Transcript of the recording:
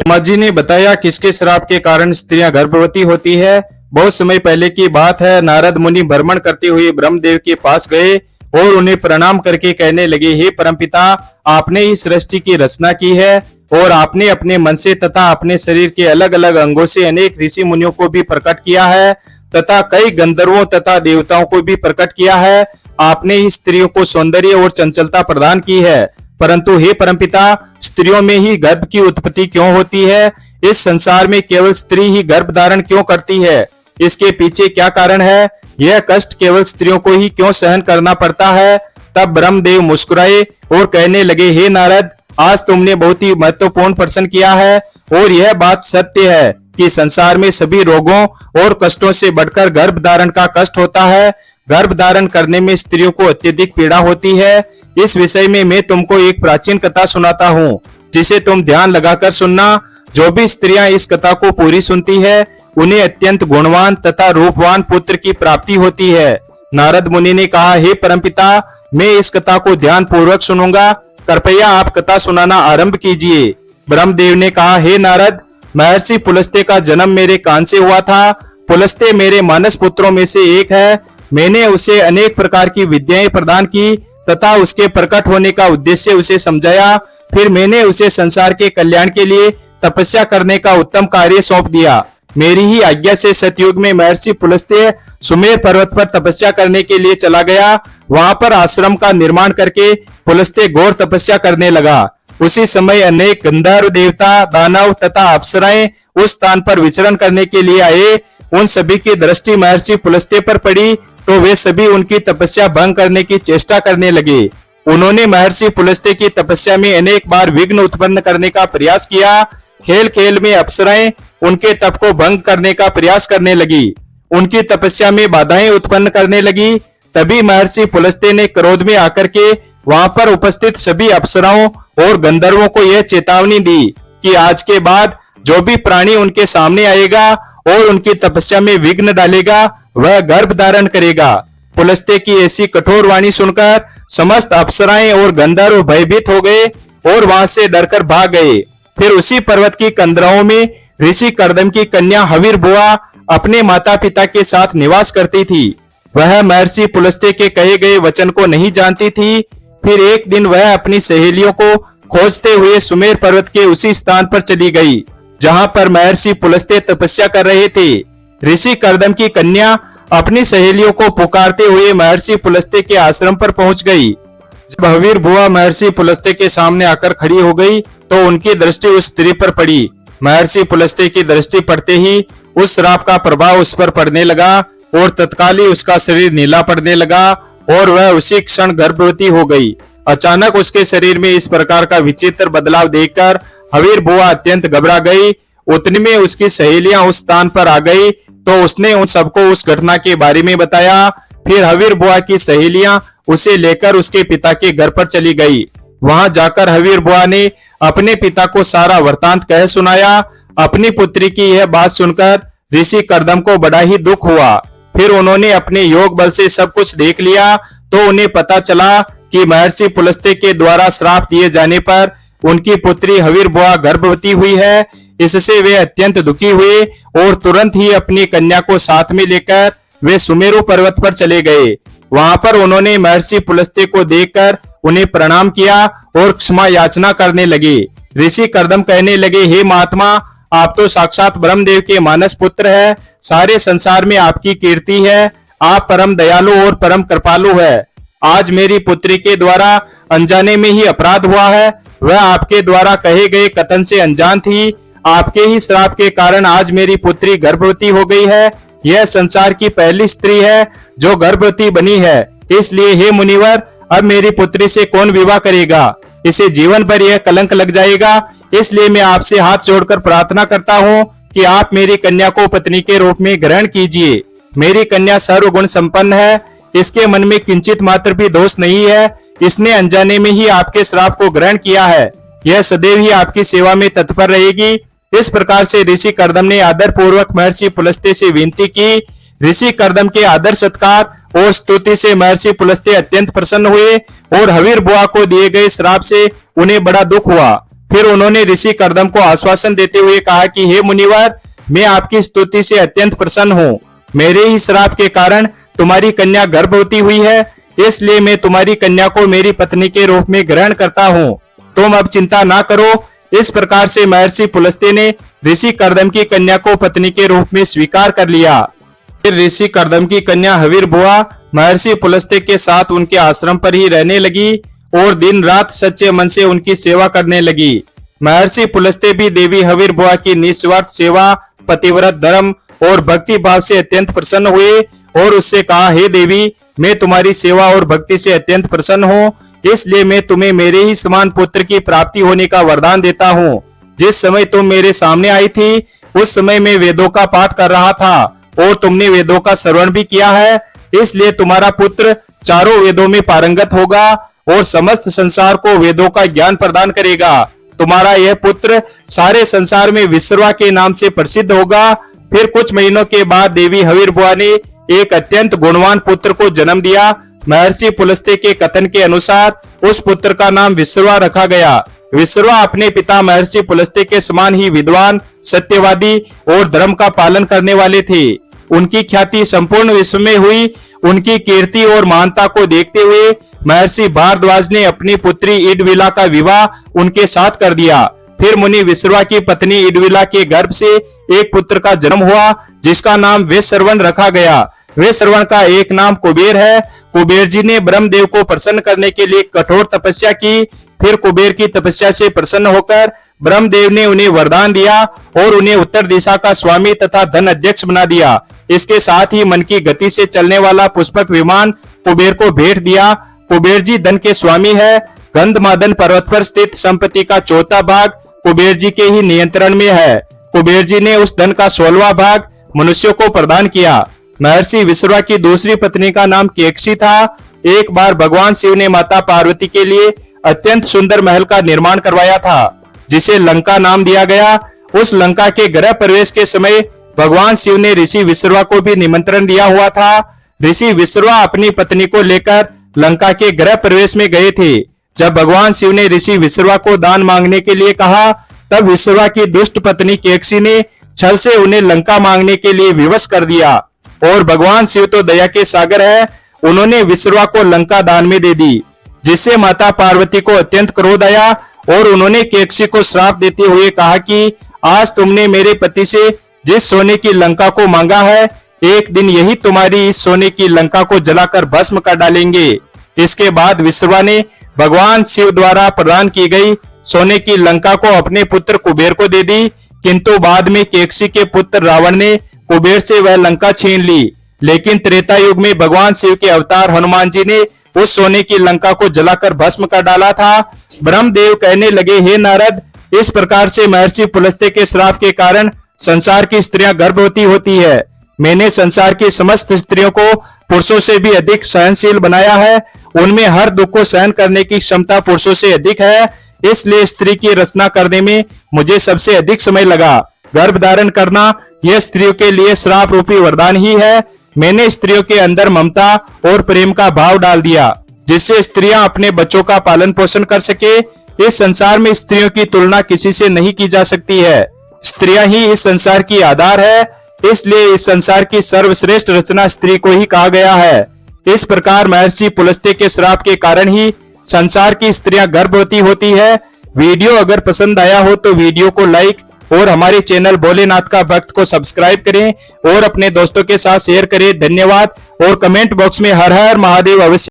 ब्रह्मा जी ने बताया किसके श्राप के कारण स्त्रियां गर्भवती होती है। बहुत समय पहले की बात है। नारद मुनि भ्रमण करते हुए ब्रह्मदेव के पास गए और उन्हें प्रणाम करके कहने लगे, हे परमपिता, आपने इस सृष्टि की रचना की है और आपने अपने मन से तथा अपने शरीर के अलग अलग अंगों से अनेक ऋषि मुनियों को भी प्रकट किया है तथा कई गंधर्वों तथा देवताओं को भी प्रकट किया है। आपने इस स्त्रियों को सौंदर्य और चंचलता प्रदान की है, परंतु हे परमपिता, स्त्रियों में ही गर्भ की उत्पत्ति क्यों होती है? इस संसार में केवल स्त्री ही गर्भ धारण क्यों करती है? इसके पीछे क्या कारण है? यह कष्ट केवल स्त्रियों को ही क्यों सहन करना पड़ता है? तब ब्रह्मदेव मुस्कुराए और कहने लगे, हे नारद, आज तुमने बहुत ही महत्वपूर्ण प्रश्न किया है और यह बात सत्य है कि संसार में सभी रोगों और कष्टों से बढ़कर गर्भ धारण का कष्ट होता है। गर्भ धारण करने में स्त्रियों को अत्यधिक पीड़ा होती है। इस विषय में मैं तुमको एक प्राचीन कथा सुनाता हूँ, जिसे तुम ध्यान लगाकर सुनना। जो भी स्त्रियां इस कथा को पूरी सुनती है, उन्हें अत्यंत गुणवान तथा रूपवान पुत्र की प्राप्ति होती है। नारद मुनि ने कहा, हे परमपिता, मैं इस कथा को ध्यान पूर्वक सुनूंगा, कृपया आप कथा सुनाना आरंभ कीजिए। ब्रह्मदेव ने कहा, हे नारद, महर्षि पुलस्त्य का जन्म मेरे कान से हुआ था। पुलस्त्य मेरे मानस पुत्रों में से एक है। मैंने उसे अनेक प्रकार की विद्याएं प्रदान की तथा उसके प्रकट होने का उद्देश्य उसे समझाया। फिर मैंने उसे संसार के कल्याण के लिए तपस्या करने का उत्तम कार्य सौंप दिया। मेरी ही आज्ञा से सतयुग में महर्षि पुलस्त्य सुमेर पर्वत पर तपस्या करने के लिए चला गया। वहां पर आश्रम का निर्माण करके पुलस्त्य घोर तपस्या करने लगा। उसी समय अनेक गंधर्व, देवता, दानव तथा अप्सराएं उस स्थान पर विचरण करने के लिए आए। उन सभी की दृष्टि महर्षि पुलस्त्य पर पड़ी तो वे सभी उनकी तपस्या भंग करने की चेष्टा करने लगे। उन्होंने महर्षि पुलस्त्य की तपस्या में अनेक बार विघ्न उत्पन्न करने का प्रयास किया। खेल खेल में अप्सराएं उनके तप को भंग करने का प्रयास करने लगी, उनकी तपस्या में बाधाएं उत्पन्न करने लगी। तभी महर्षि पुलस्त्य ने क्रोध में आकर के वहां पर उपस्थित सभी अप्सराओं और गंधर्वों को यह चेतावनी दी कि आज के बाद जो भी प्राणी उनके सामने आएगा और उनकी तपस्या में विघ्न डालेगा, वह गर्भ धारण करेगा। पुलस्त्य की ऐसी कठोर वाणी सुनकर समस्त अप्सराएं और गंधर्व भयभीत हो गए और वहां से डरकर भाग गए। फिर उसी पर्वत की कंदराओं में ऋषि कर्दम की कन्या हविर्भुआ अपने माता पिता के साथ निवास करती थी। वह महर्षि पुलस्त्य के कहे गए वचन को नहीं जानती थी। फिर एक दिन वह अपनी सहेलियों को खोजते हुए सुमेर पर्वत के उसी स्थान पर चली गई जहां पर महर्षि पुलस्त्य तपस्या कर रहे थे। ऋषि कर्दम की कन्या अपनी सहेलियों को पुकारते हुए महर्षि पुलस्त्य के आश्रम पर पहुंच गई। जब हविर्भुआ महर्षि पुलस्त्य के सामने आकर खड़ी हो गई तो उनकी दृष्टि उस स्त्री पर पड़ी। महर्षि पुलस्त्य की दृष्टि पड़ते ही उस श्राप का प्रभाव उस पर पड़ने लगा और तत्काल ही उसका शरीर नीला पड़ने लगा और वह उसी क्षण गर्भवती हो गई। अचानक उसके शरीर में इस प्रकार का विचित्र बदलाव देखकर हविर्भुआ अत्यंत घबरा गई। उतने में उसकी सहेलियां उस स्थान पर आ गई तो उसने उन सबको उस घटना के बारे में बताया। फिर हविर्भुआ की सहेलियां उसे लेकर उसके पिता के घर पर चली गई। वहां जाकर हविर्भुआ ने अपने पिता को सारा वृतांत कह सुनाया। अपनी पुत्री की यह बात सुनकर ऋषि कर्दम को बड़ा ही दुख हुआ। फिर उन्होंने अपने योग बल से सब कुछ देख लिया तो उन्हें पता चला कि महर्षि पुलस्त्य के द्वारा श्राप दिए जाने पर उनकी पुत्री हविर्भुआ गर्भवती हुई है। इससे वे अत्यंत दुखी हुए और तुरंत ही अपनी कन्या को साथ में लेकर वे सुमेरु पर्वत पर चले गए। वहां पर उन्होंने महर्षि पुलस्त्य को देखकर उन्हें प्रणाम किया और क्षमा याचना करने लगे। ऋषि कर्दम कहने लगे, हे महात्मा, आप तो साक्षात ब्रह्मदेव के मानस पुत्र है। सारे संसार में आपकी कीर्ति है। आप परम दयालु और परम कृपालु है। आज मेरी पुत्री के द्वारा अनजाने में ही अपराध हुआ है। वह आपके द्वारा कहे गए कथन से अनजान थी। आपके ही श्राप के कारण आज मेरी पुत्री गर्भवती हो गई है। यह संसार की पहली स्त्री है जो गर्भवती बनी है। इसलिए हे मुनिवर, अब मेरी पुत्री से कौन विवाह करेगा? इसे जीवन भर यह कलंक लग जाएगा। इसलिए मैं आपसे हाथ जोड़कर प्रार्थना करता हूँ कि आप मेरी कन्या को पत्नी के रूप में ग्रहण कीजिए। मेरी कन्या सर्वगुण संपन्न है। इसके मन में किंचित मात्र भी दोष नहीं है। इसने अनजाने में ही आपके श्राप को ग्रहण किया है। यह सदैव ही आपकी सेवा में तत्पर रहेगी। इस प्रकार से ऋषि कर्दम ने आदर पूर्वक महर्षि पुलस्त्य से विनती की। ऋषि कर्दम के आदर सत्कार और स्तुति से महर्षि पुलस्त्य अत्यंत प्रसन्न हुए और हविर्भुआ को दिए गए श्राप से उन्हें बड़ा दुख हुआ। फिर उन्होंने ऋषि कर्दम को आश्वासन देते हुए कहा कि हे मुनिवर, मैं आपकी स्तुति से अत्यंत प्रसन्न हूँ। मेरे ही श्राप के कारण तुम्हारी कन्या गर्भवती हुई है, इसलिए मैं तुम्हारी कन्या को मेरी पत्नी के रूप में ग्रहण करता हूँ। तुम अब चिंता ना करो। इस प्रकार से महर्षि पुलस्त्य ने ऋषि कर्दम की कन्या को पत्नी के रूप में स्वीकार कर लिया। फिर ऋषि कर्दम की कन्या हविर्भुआ महर्षि पुलस्त्य के साथ उनके आश्रम पर ही रहने लगी और दिन रात सच्चे मन से उनकी सेवा करने लगी। महर्षि पुलस्त्य भी देवी हविर्भुआ की निस्वार्थ सेवा, पतिव्रत धर्म और भक्ति भाव से अत्यंत प्रसन्न हुए और उससे कहा, हे देवी, मैं तुम्हारी सेवा और भक्ति से अत्यंत प्रसन्न हूँ, इसलिए मैं तुम्हें मेरे ही समान पुत्र की प्राप्ति होने का वरदान देता हूँ। जिस समय तुम मेरे सामने आई थी उस समय मैं वेदों का पाठ कर रहा था और तुमने वेदों का श्रवण भी किया है, इसलिए तुम्हारा पुत्र चारों वेदों में पारंगत होगा और समस्त संसार को वेदों का ज्ञान प्रदान करेगा। तुम्हारा यह पुत्र सारे संसार में विश्रवा के नाम से प्रसिद्ध होगा। फिर कुछ महीनों के बाद देवी हविर्भुआ ने एक अत्यंत गुणवान पुत्र को जन्म दिया। महर्षि पुलस्त्य के कथन के अनुसार उस पुत्र का नाम विश्रवा रखा गया। विश्रवा अपने पिता महर्षि पुलस्त्य के समान ही विद्वान, सत्यवादी और धर्म का पालन करने वाले थे। उनकी ख्याति संपूर्ण विश्व में हुई। उनकी कीर्ति और महानता को देखते हुए महर्षि भारद्वाज ने अपनी पुत्री इडविला का विवाह उनके साथ कर दिया। फिर मुनि विश्रवा की पत्नी इडविला के गर्भ से एक पुत्र का जन्म हुआ जिसका नाम वैश्रवण रखा गया। वैश्रवण का एक नाम कुबेर है। कुबेर जी ने ब्रह्मदेव को प्रसन्न करने के लिए कठोर तपस्या की। फिर कुबेर की तपस्या से प्रसन्न होकर ब्रह्मदेव ने उन्हें वरदान दिया और उन्हें उत्तर दिशा का स्वामी तथा धन अध्यक्ष बना दिया। इसके साथ ही मन की गति से चलने वाला पुष्पक विमान कुबेर को भेंट दिया। कुबेर जी धन के स्वामी है। गंधमादन पर्वत पर स्थित संपत्ति का चौथा भाग कुबेर जी के ही नियंत्रण में है। कुबेर जी ने उस धन का 16वां भाग मनुष्यों को प्रदान किया। महर्षि विश्रवा की दूसरी पत्नी का नाम केकसी था। एक बार भगवान शिव ने माता पार्वती के लिए अत्यंत सुंदर महल का निर्माण करवाया था जिसे लंका नाम दिया गया। उस लंका के गृह प्रवेश के समय भगवान शिव ने ऋषि विश्रवा को भी निमंत्रण दिया हुआ था। ऋषि विश्रवा अपनी पत्नी को लेकर लंका के गृह प्रवेश में गए थे। जब भगवान शिव ने ऋषि विश्रवा को दान मांगने के लिए कहा तब विश्रवा की दुष्ट पत्नी केकसी ने छल से उन्हें लंका मांगने के लिए विवश कर दिया और भगवान शिव तो दया के सागर है, उन्होंने विश्रवा को लंका दान में दे दी, जिससे माता पार्वती को अत्यंत क्रोध आया और उन्होंने केकसी को श्राप देते हुए कहा कि आज तुमने मेरे पति से जिस सोने की लंका को मांगा है, एक दिन यही तुम्हारी इस सोने की लंका को जलाकर भस्म कर डालेंगे। इसके बाद विश्रवा ने भगवान शिव द्वारा प्रदान की गई सोने की लंका को अपने पुत्र कुबेर को दे दी, किंतु बाद में केकसी के पुत्र रावण ने कुबेर से वह लंका छीन ली। लेकिन त्रेता युग में भगवान शिव के अवतार हनुमान जी ने उस सोने की लंका को जलाकर भस्म कर डाला था। ब्रह्मदेव कहने लगे, हे नारद, इस प्रकार से महर्षि पुलस्त्य के श्राप के कारण संसार की स्त्रियां गर्भवती होती है। मैंने संसार की समस्त स्त्रियों को पुरुषों से भी अधिक सहनशील बनाया है। उनमें हर दुख को सहन करने की क्षमता पुरुषों से अधिक है, इसलिए स्त्री की रचना करने में मुझे सबसे अधिक समय लगा। गर्भ धारण करना यह स्त्रियों के लिए श्राप रूपी वरदान ही है। मैंने स्त्रियों के अंदर ममता और प्रेम का भाव डाल दिया, जिससे स्त्रियां अपने बच्चों का पालन पोषण कर सके। इस संसार में स्त्रियों की तुलना किसी से नहीं की जा सकती है। स्त्रियां ही इस संसार की आधार है, इसलिए इस संसार की सर्वश्रेष्ठ रचना स्त्री को ही कहा गया है। इस प्रकार महर्षि पुलस्त्य के श्राप के कारण ही संसार की स्त्रियां गर्भवती होती है। वीडियो अगर पसंद आया हो तो वीडियो को लाइक और हमारे चैनल भोलेनाथ का भक्त को सब्सक्राइब करें और अपने दोस्तों के साथ शेयर करें। धन्यवाद। और कमेंट बॉक्स में हर हर महादेव अवश्य